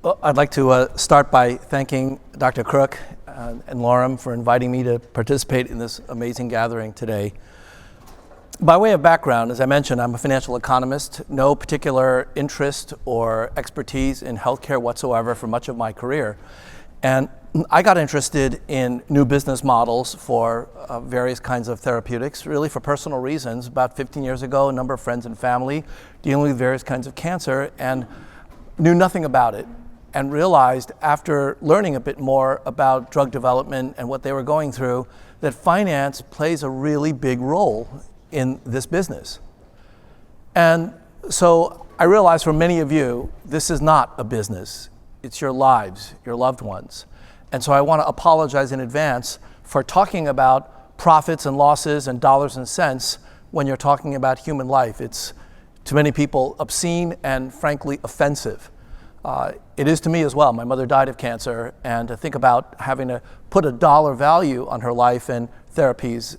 Well, I'd like to start by thanking Dr. Crook and n-Lorem for inviting me to participate in this amazing gathering today. By way of background, as I mentioned, I'm a financial economist, no particular interest or expertise in healthcare whatsoever for much of my career. And I got interested in new business models for various kinds of therapeutics, really for personal reasons. About 15 years ago, a number of friends and family dealing with various kinds of cancer and knew nothing about it, and realized after learning a bit more about drug development and what they were going through that finance plays a really big role in this business. And so I realized for many of you, this is not a business. It's your lives, your loved ones. And so I want to apologize in advance for talking about profits and losses and dollars and cents when you're talking about human life. It's, to many people, obscene and frankly offensive. It is to me as well. My mother died of cancer, and to think about having to put a dollar value on her life and therapies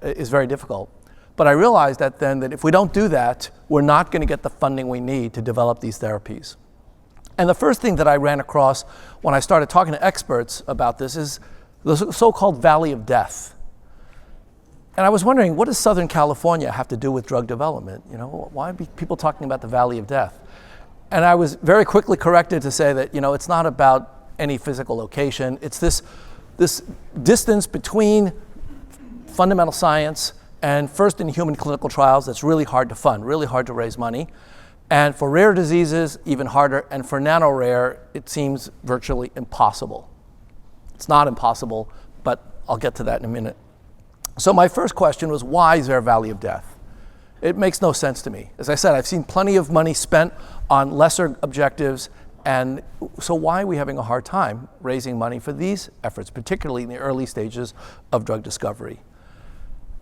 is very difficult. But I realized that then that if we don't do that, we're not going to get the funding we need to develop these therapies. And the first thing that I ran across when I started talking to experts about this is the so-called Valley of Death. And I was wondering, what does Southern California have to do with drug development? You know, why are people talking about the Valley of Death? And I was very quickly corrected to say that, you know, it's not about any physical location. It's this distance between fundamental science and first-in-human clinical trials that's really hard to fund, really hard to raise money. And for rare diseases, even harder. And for nano-rare, it seems virtually impossible. It's not impossible, but I'll get to that in a minute. So my first question was, why is there a Valley of Death? It makes no sense to me. As I said, I've seen plenty of money spent on lesser objectives, and so why are we having a hard time raising money for these efforts, particularly in the early stages of drug discovery?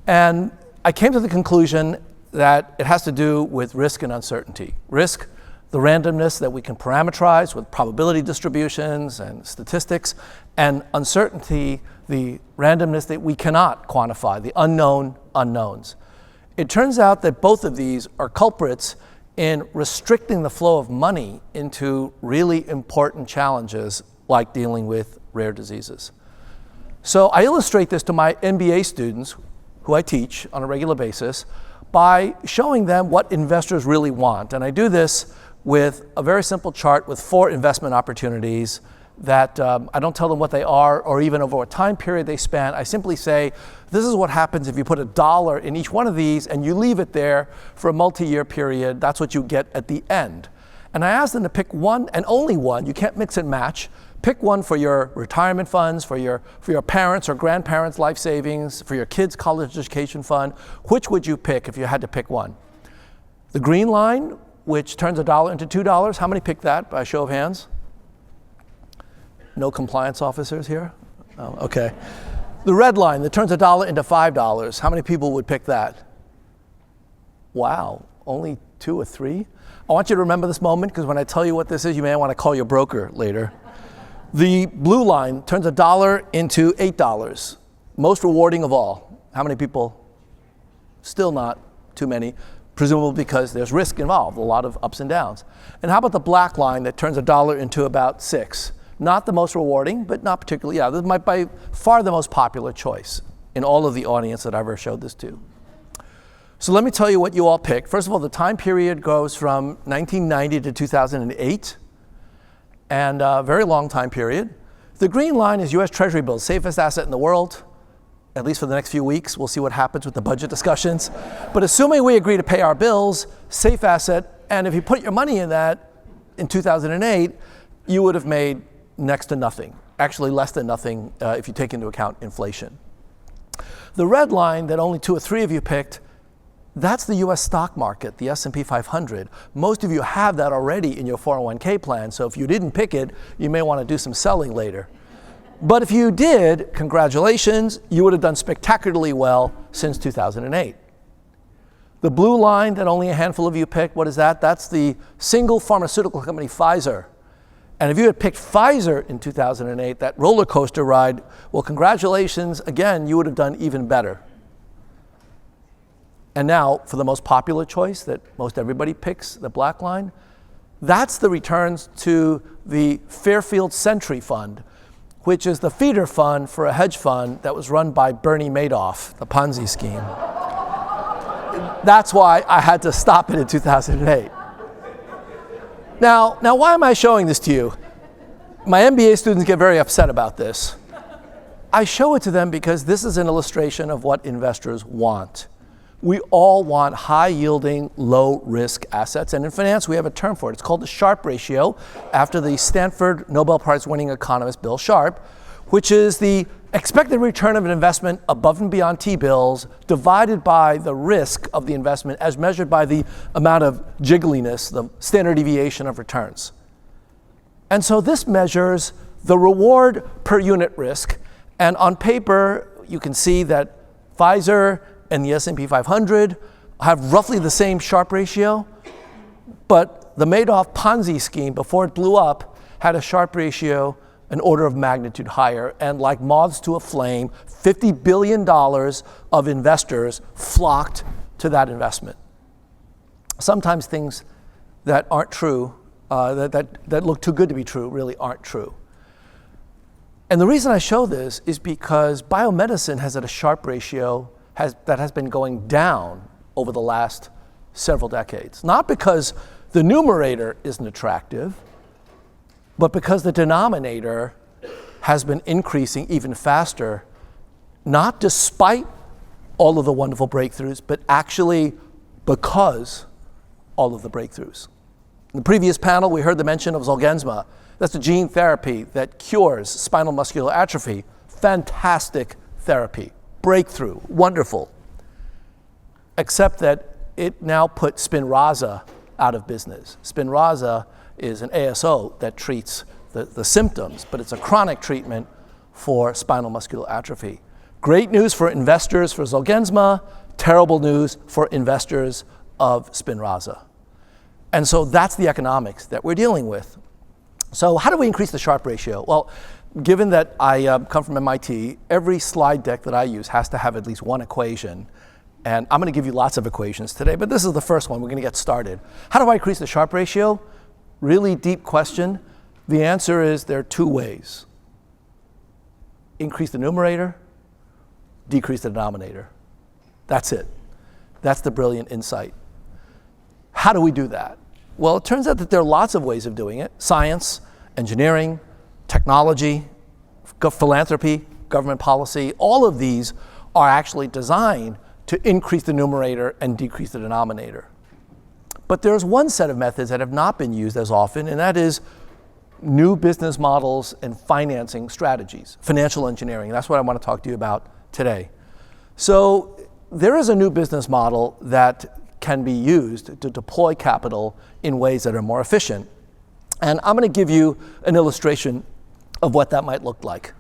And I came to the conclusion that it has to do with risk and uncertainty. Risk, the randomness that we can parameterize with probability distributions and statistics, and uncertainty, the randomness that we cannot quantify, the unknown unknowns. It turns out that both of these are culprits in restricting the flow of money into really important challenges like dealing with rare diseases. So I illustrate this to my MBA students, who I teach on a regular basis, by showing them what investors really want. And I do this with a very simple chart with 4 investment opportunities that I don't tell them what they are or even over what time period they span. I simply say, this is what happens if you put $1 in each one of these and you leave it there for a multi-year period. That's what you get at the end. And I ask them to pick one and only one. You can't mix and match. Pick one for your retirement funds, for your parents' or grandparents' life savings, for your kids' college education fund. Which would you pick if you had to pick one? The green line, which turns $1 into $2. How many pick that by a show of hands? No compliance officers here? Oh, okay. The red line that turns $1 into $5. How many people would pick that? Wow, only 2 or 3? I want you to remember this moment, because when I tell you what this is, you may want to call your broker later. The blue line turns $1 into $8. Most rewarding of all. How many people? Still not too many, presumably because there's risk involved, a lot of ups and downs. And how about the black line that turns $1 into about $6? Not the most rewarding, but not particularly, this might by far the most popular choice in all of the audience that I've ever showed this to. So let me tell you what you all picked. First of all, the time period goes from 1990 to 2008, and a very long time period. The green line is US Treasury bills, safest asset in the world, at least for the next few weeks. We'll see what happens with the budget discussions. But assuming we agree to pay our bills, safe asset, and if you put your money in that in 2008, you would have made next to nothing, actually less than nothing if you take into account inflation. The red line that only 2 or 3 of you picked, that's the US stock market, the S&P 500. Most of you have that already in your 401k plan, so if you didn't pick it, you may want to do some selling later. But if you did, congratulations, you would have done spectacularly well since 2008. The blue line that only a handful of you picked, what is that? That's the single pharmaceutical company, Pfizer. And if you had picked Pfizer in 2008, that roller coaster ride, well, congratulations, again, you would have done even better. And now, for the most popular choice that most everybody picks, the black line, That's the returns to the Fairfield Century Fund, which is the feeder fund for a hedge fund that was run by Bernie Madoff, the Ponzi scheme. That's why I had to stop it in 2008. Now, why am I showing this to you? My MBA students get very upset about this. I show it to them because this is an illustration of what investors want. We all want high-yielding, low-risk assets, and in finance we have a term for it. It's called the Sharpe ratio, after the Stanford Nobel Prize-winning economist Bill Sharpe, which is the expected return of an investment above and beyond T-bills divided by the risk of the investment as measured by the amount of jiggliness, the standard deviation of returns. And so this measures the reward per unit risk, and on paper you can see that Pfizer and the S&P 500 have roughly the same Sharpe ratio, but the Madoff Ponzi scheme, before it blew up, had a Sharpe ratio an order of magnitude higher, and like moths to a flame, $50 billion of investors flocked to that investment. Sometimes things that aren't true, that look too good to be true, really aren't true. And the reason I show this is because biomedicine has at a Sharpe ratio that has been going down over the last several decades. Not because the numerator isn't attractive, but because the denominator has been increasing even faster, not despite all of the wonderful breakthroughs, but actually because all of the breakthroughs. In the previous panel, we heard the mention of Zolgensma. That's a gene therapy that cures spinal muscular atrophy. Fantastic therapy. Breakthrough, wonderful. Except that it now put Spinraza out of business. Spinraza is an ASO that treats the symptoms, but it's a chronic treatment for spinal muscular atrophy. Great news for investors for Zolgensma, terrible news for investors of Spinraza. And so that's the economics that we're dealing with. So how do we increase the Sharpe ratio? Well, given that I come from MIT, every slide deck that I use has to have at least one equation. And I'm going to give you lots of equations today, but this is the first one. We're going to get started. How do I increase the Sharpe ratio? Really deep question. The answer is there are two ways. Increase the numerator, decrease the denominator. That's it. That's the brilliant insight. How do we do that? Well, it turns out that there are lots of ways of doing it. Science, engineering, technology, philanthropy, government policy, all of these are actually designed to increase the numerator and decrease the denominator. But there's one set of methods that have not been used as often, and that is new business models and financing strategies, financial engineering. That's what I want to talk to you about today. So there is a new business model that can be used to deploy capital in ways that are more efficient. And I'm going to give you an illustration of what that might look like.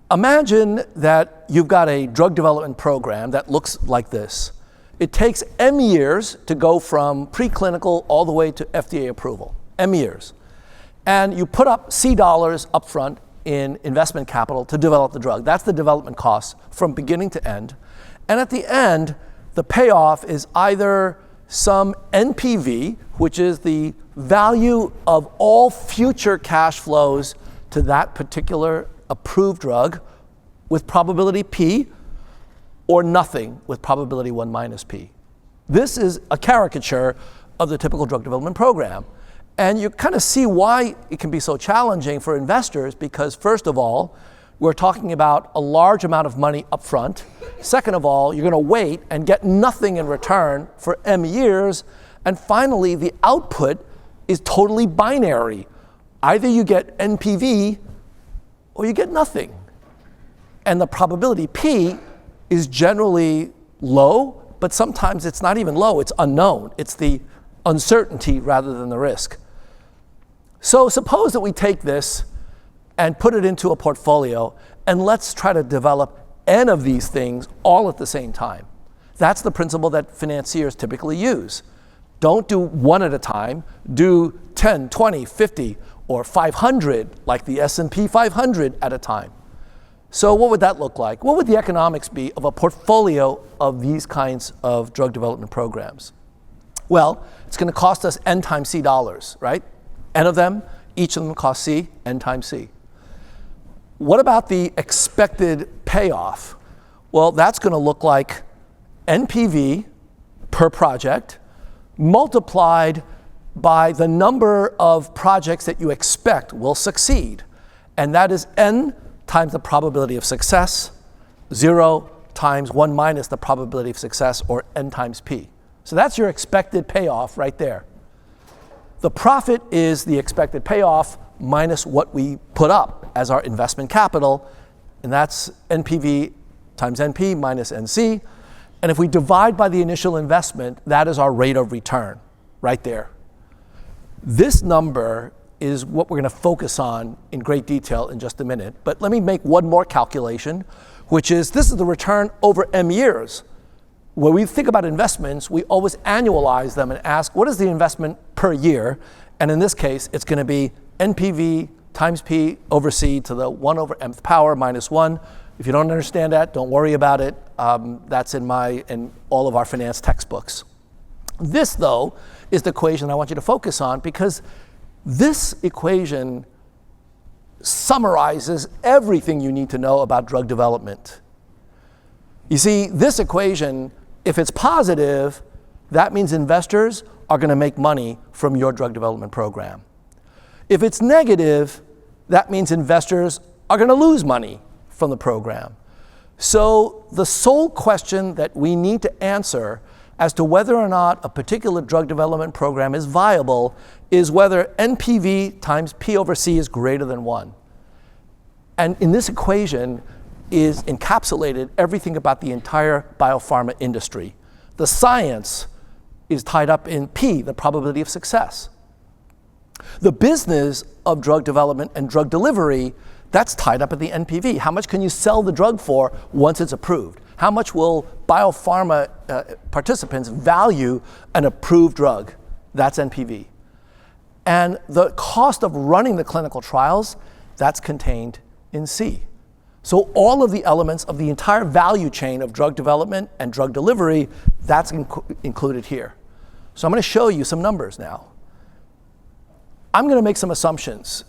Imagine that you've got a drug development program that looks like this. It takes M years to go from preclinical all the way to FDA approval, M years. And you put up C dollars up front in investment capital to develop the drug. That's the development cost from beginning to end. And at the end, the payoff is either some NPV, which is the value of all future cash flows to that particular approved drug with probability P, or nothing with probability 1 minus P. This is a caricature of the typical drug development program. And you kind of see why it can be so challenging for investors, because first of all, we're talking about a large amount of money up front. Second of all, you're going to wait and get nothing in return for M years. And finally, the output is totally binary. Either you get NPV or you get nothing. And the probability P is generally low, but sometimes it's not even low, it's unknown. It's the uncertainty rather than the risk. So suppose that we take this and put it into a portfolio, and let's try to develop N of these things all at the same time. That's the principle that financiers typically use. Don't do one at a time, do 10, 20, 50, or 500, like the S&P 500 at a time. So what would that look like? What would the economics be of a portfolio of these kinds of drug development programs? Well, it's going to cost us n times C dollars, right? N of them, each of them cost C, n times C. What about the expected payoff? Well, that's going to look like NPV per project multiplied by the number of projects that you expect will succeed. And that is n times the probability of success, 0 times 1 minus the probability of success, or n times p. So that's your expected payoff right there. The profit is the expected payoff minus what we put up as our investment capital, and that's NPV times NP minus NC. And if we divide by the initial investment, that is our rate of return right there. This number is what we're going to focus on in great detail in just a minute. But let me make one more calculation, which is this is the return over M years. When we think about investments, we always annualize them and ask, what is the investment per year? And in this case, it's going to be NPV times P over C to the 1 over mth power minus 1. If you don't understand that, don't worry about it. That's in all of our finance textbooks. This, though, is the equation I want you to focus on, because this equation summarizes everything you need to know about drug development. You see, this equation, if it's positive, that means investors are going to make money from your drug development program. If it's negative, that means investors are going to lose money from the program. So the sole question that we need to answer as to whether or not a particular drug development program is viable is whether NPV times P over C is greater than 1. And in this equation is encapsulated everything about the entire biopharma industry. The science is tied up in P, the probability of success. The business of drug development and drug delivery, that's tied up at the NPV. How much can you sell the drug for once it's approved? How much will biopharma participants value an approved drug? That's NPV. And the cost of running the clinical trials, that's contained in C. So all of the elements of the entire value chain of drug development and drug delivery, that's included here. So I'm going to show you some numbers now. I'm going to make some assumptions,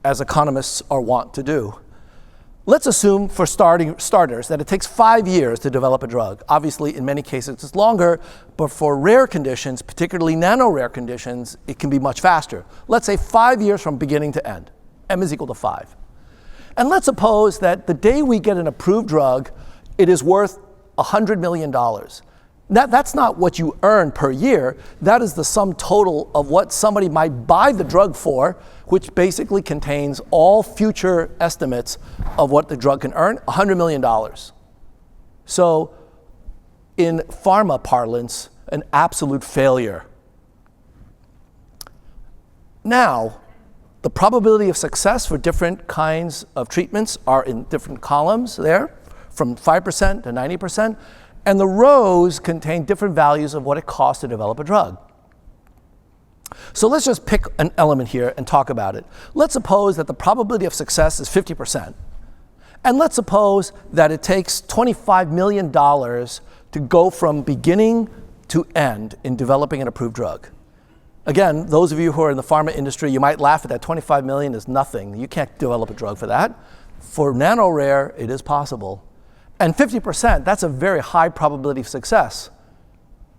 as economists are wont to do. Let's assume, for starters, that it takes 5 years to develop a drug. Obviously, in many cases, it's longer, but for rare conditions, particularly nano-rare conditions, it can be much faster. Let's say 5 years from beginning to end. M is equal to 5. And let's suppose that the day we get an approved drug, it is worth $100 million. That's not what you earn per year. That is the sum total of what somebody might buy the drug for, which basically contains all future estimates of what the drug can earn, $100 million. So in pharma parlance, an absolute failure. Now, the probability of success for different kinds of treatments are in different columns there, from 5% to 90%. And the rows contain different values of what it costs to develop a drug. So let's just pick an element here and talk about it. Let's suppose that the probability of success is 50%. And let's suppose that it takes $25 million to go from beginning to end in developing an approved drug. Again, those of you who are in the pharma industry, you might laugh at that. 25 million is nothing. You can't develop a drug for that. For nano-rare, it is possible. And 50%, that's a very high probability of success.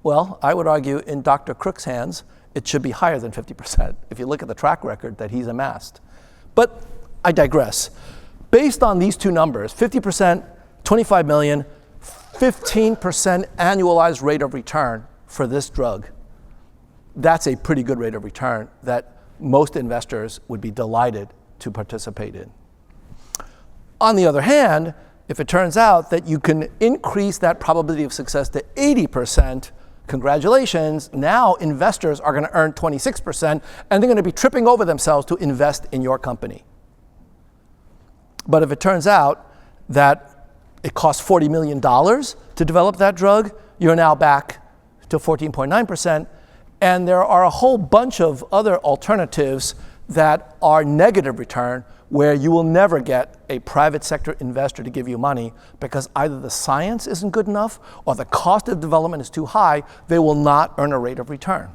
Well, I would argue in Dr. Crook's hands, it should be higher than 50% if you look at the track record that he's amassed. But I digress. Based on these two numbers, 50%, 25 million, 15% annualized rate of return for this drug, that's a pretty good rate of return that most investors would be delighted to participate in. On the other hand, if it turns out that you can increase that probability of success to 80%, congratulations, now investors are going to earn 26%, and they're going to be tripping over themselves to invest in your company. But if it turns out that it costs $40 million to develop that drug, you're now back to 14.9%, and there are a whole bunch of other alternatives that are negative return, where you will never get a private sector investor to give you money because either the science isn't good enough or the cost of development is too high. They will not earn a rate of return.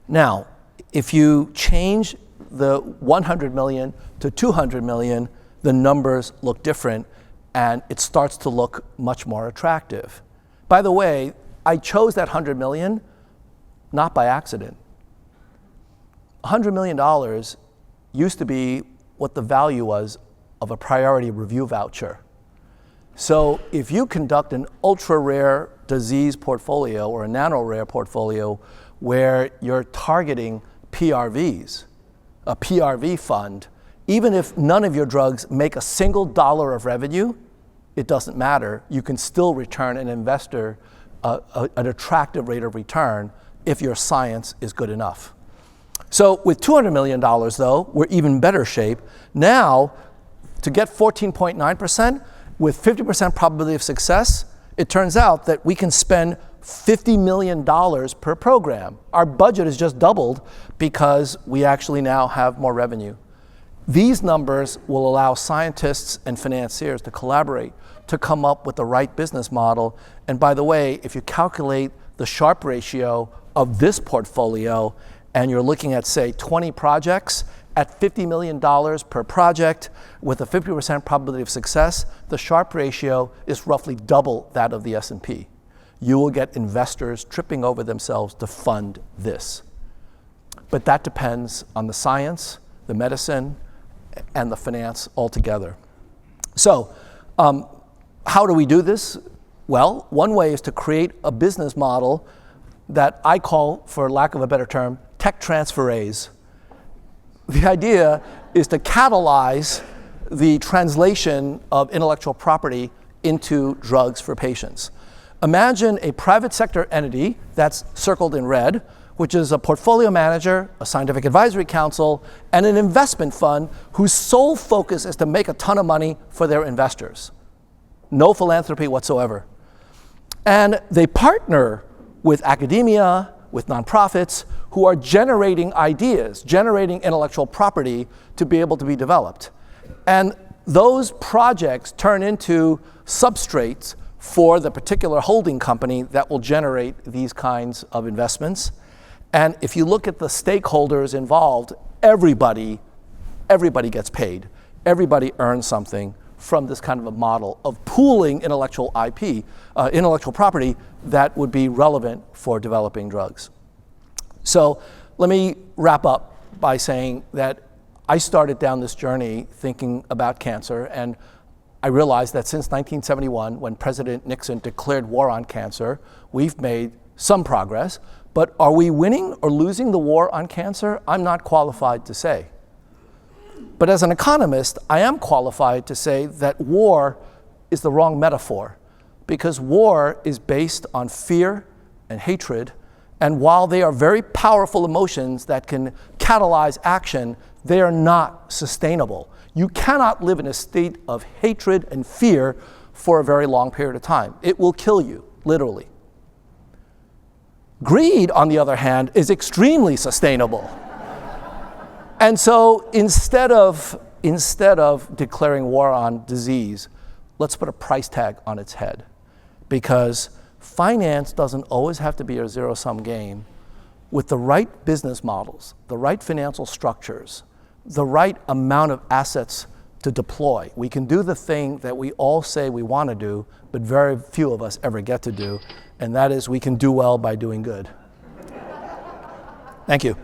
Now, if you change the 100 million to 200 million, the numbers look different and it starts to look much more attractive. By the way, I chose that 100 million not by accident. $100 million used to be what the value was of a priority review voucher. So if you conduct an ultra-rare disease portfolio or a nano-rare portfolio where you're targeting PRVs, a PRV fund, even if none of your drugs make a single dollar of revenue, it doesn't matter. You can still return an investor an attractive rate of return if your science is good enough. So with $200 million, though, we're even better shape. Now, to get 14.9% with 50% probability of success, it turns out that we can spend $50 million per program. Our budget has just doubled because we actually now have more revenue. These numbers will allow scientists and financiers to collaborate to come up with the right business model. And by the way, if you calculate the Sharpe ratio of this portfolio, and you're looking at, say, 20 projects at $50 million per project with a 50% probability of success, the Sharpe ratio is roughly double that of the S&P. You will get investors tripping over themselves to fund this. But that depends on the science, the medicine, and the finance altogether. So how do we do this? Well, one way is to create a business model that I call, for lack of a better term, tech transferase. The idea is to catalyze the translation of intellectual property into drugs for patients. Imagine a private sector entity that's circled in red, which is a portfolio manager, a scientific advisory council, and an investment fund whose sole focus is to make a ton of money for their investors. No philanthropy whatsoever. And they partner with academia, with nonprofits, who are generating ideas, generating intellectual property to be able to be developed. And those projects turn into substrates for the particular holding company that will generate these kinds of investments. And if you look at the stakeholders involved, everybody gets paid. Everybody earns something from this kind of a model of pooling intellectual IP, intellectual property that would be relevant for developing drugs. So let me wrap up by saying that I started down this journey thinking about cancer, and I realized that since 1971, when President Nixon declared war on cancer, we've made some progress. But are we winning or losing the war on cancer? I'm not qualified to say. But as an economist, I am qualified to say that war is the wrong metaphor, because war is based on fear and hatred. And while they are very powerful emotions that can catalyze action, they are not sustainable. You cannot live in a state of hatred and fear for a very long period of time. It will kill you, literally. Greed, on the other hand, is extremely sustainable. And so instead of declaring war on disease, let's put a price tag on its head. Because finance doesn't always have to be a zero-sum game. With the right business models, the right financial structures, the right amount of assets to deploy, we can do the thing that we all say we want to do, but very few of us ever get to do, and that is we can do well by doing good. Thank you.